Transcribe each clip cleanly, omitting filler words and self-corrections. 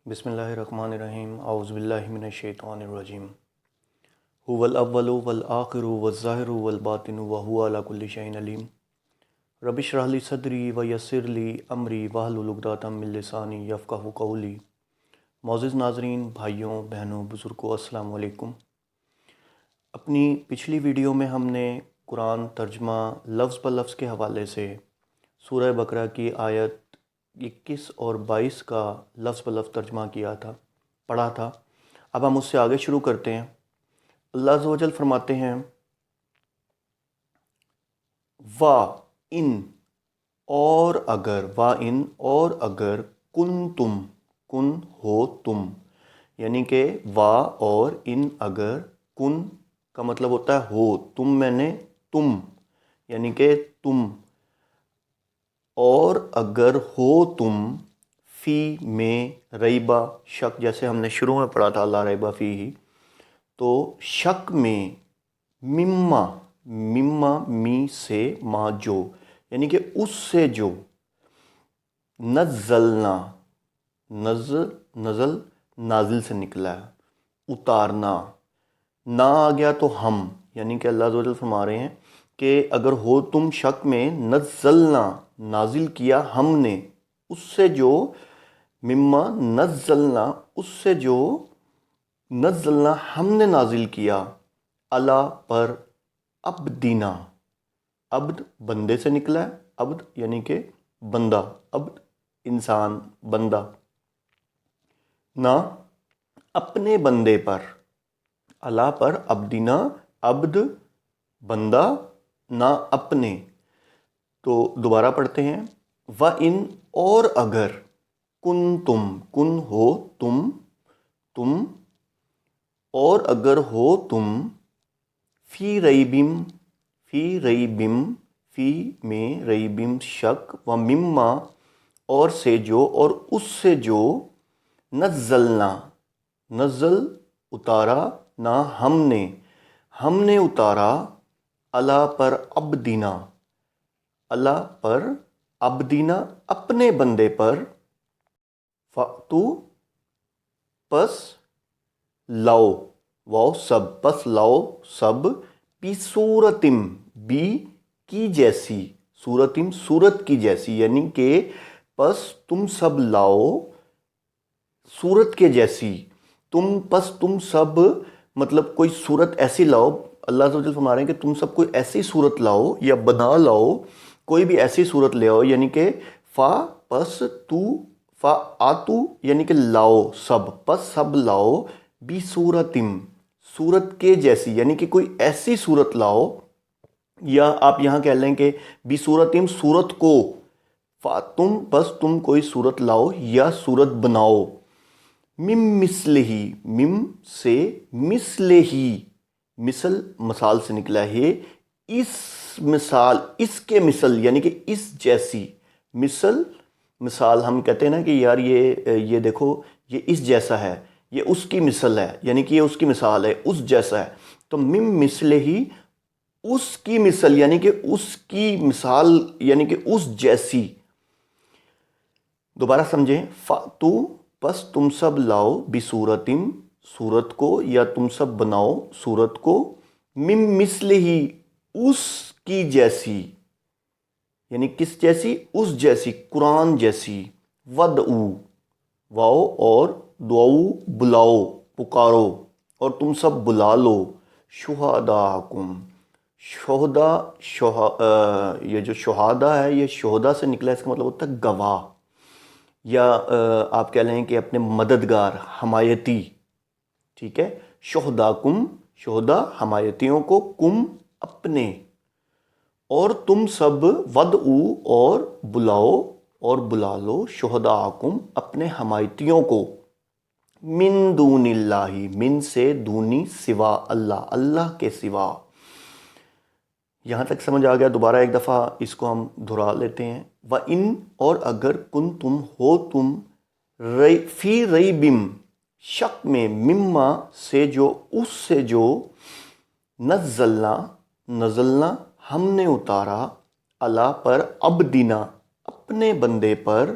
بسم اللہ الرحمن الرحیم اعوذ باللہ من الشیطان الرجیم هو الاول والآخر والظاہر والباطن وهو على كل شيء علیم رب اشرح لي صدری ویسر لي امری واحلل عقدۃ من لسانی یفقہوا قولی۔ معزز ناظرین، بھائیوں، بہنوں، بزرگوں، السلام علیکم۔ اپنی پچھلی ویڈیو میں ہم نے قرآن ترجمہ لفظ بہ لفظ کے حوالے سے سورہ بقرہ کی آیت 21 اور 22 کا لفظ بہ لفظ ترجمہ پڑھا تھا۔ اب ہم اس سے آگے شروع کرتے ہیں۔ اللہ عز و جل فرماتے ہیں وا ان اور اگر، وا ان اور اگر، کن ہو تم، یعنی کہ وا اور ان اگر، کن کا مطلب ہوتا ہے ہو، تم میں نے تم، یعنی کہ تم، اور اگر ہو تم، فی میں ریبہ شک، جیسے ہم نے شروع میں پڑھا تھا لا ریبہ فی ہی، تو شک میں، مما می سے ما جو، یعنی کہ اس سے جو، نزلنا، نزل نازل سے نکلا ہے، اتارنا، نہ آ گیا تو ہم، یعنی کہ اللہ عز و جل فرما رہے ہیں کہ اگر ہو تم شک میں، نزلنا نازل کیا ہم نے، اس سے جو، مما نزلنا اس سے جو، نزلنا ہم نے نازل کیا، اللہ پر، عبدنا، عبد بندے سے نکلا ہے، عبد یعنی کہ بندہ، عبد انسان، بندہ، نہ اپنے بندے پر، اللہ پر، عبدنا عبد بندہ، نہ اپنے۔ تو دوبارہ پڑھتے ہیں، وَإِن اور اگر، کن ہو تم، اور اگر ہو تم، فی ریبم، فی میں ریبم شک، و مما اور سے جو، اور اس سے جو، نزلنا نزل اتارا، نہ ہم نے اتارا، اللہ پر عبدنا، اللہ پر، عبدنا اپنے بندے پر، فَأْتُو پس لاؤ، واؤ سب، پس لاؤ سب، بی صورتم، بی کی جیسی، صورتم صورت کی جیسی، یعنی کہ پس تم سب لاؤ صورت کے جیسی، تم سب مطلب کوئی صورت ایسی لاؤ، اللہ عز و جل فرما رہے ہیں کہ تم سب کوئی ایسی صورت لاؤ یا بنا لاؤ، کوئی بھی ایسی صورت لے آؤ، یعنی کہ فا پس تو، فا آتو یعنی کہ لاؤ سب، پس سب لاؤ، بی صورتم صورت کے جیسی، یعنی کہ کوئی ایسی صورت لاؤ، یا آپ یہاں کہہ لیں کہ بی صورتم صورت کو، فا تم پس تم کوئی صورت لاؤ یا صورت بناؤ، مم مثلہی، مم سے، مثلہی مثل مثال سے نکلا ہے، اس مثال، اس کے مثل یعنی کہ اس جیسی، مثال ہم کہتے ہیں نا کہ یار یہ دیکھو یہ اس جیسا ہے، یہ اس کی مثل ہے، یعنی کہ یہ اس کی مثال ہے، اس جیسا ہے، تو مم مثلہی اس کی مثل، یعنی کہ اس کی مثال، یعنی کہ اس جیسی۔ دوبارہ سمجھیں، فَأْتُو پس تم سب لاؤ، بصورتم صورت کو، یا تم سب بناؤ صورت کو، مم مثلہی اس کی جیسی، یعنی کس جیسی، اس جیسی، قرآن جیسی، ودعو واؤ اور دعو بلاؤ، پکارو، اور تم سب بلا لو، شہداءکم یہ جو شہادہ ہے یہ شہداء سے نکلا ہے، اس کا مطلب ہوتا ہے گواہ، یا آپ کہہ لیں کہ اپنے مددگار، حمایتی، ٹھیک ہے، شہداءکم شہداء حمایتیوں کو، کم اپنے، اور تم سب، ودعو اور بلاؤ اور بلا لو، شہداءکم اپنے حمایتیوں کو، من دون اللہ من سے، دونی سوا، اللہ کے سوا۔ یہاں تک سمجھ آ گیا؟ دوبارہ ایک دفعہ اس کو ہم دہرا لیتے ہیں، وَإِن اور اگر، کن تم ہو تم، فی ریبم شک میں، مما سے جو، اس سے جو، نزلنا ہم نے اتارا، اللہ پر، عبدنا اپنے بندے پر،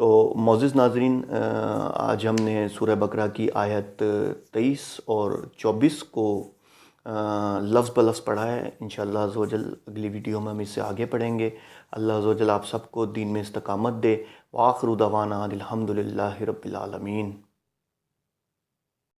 تو معزز ناظرین، آج ہم نے سورہ بقرہ کی آیت 23 اور 24 کو لفظ بلفظ پڑھا ہے. انشاءاللہ عز و جل اگلی ویڈیو میں ہم اس سے آگے پڑھیں گے. اللہ عز و جل آپ سب کو دین میں استقامت دے. وآخر دعوانا الحمدللہ رب العالمین.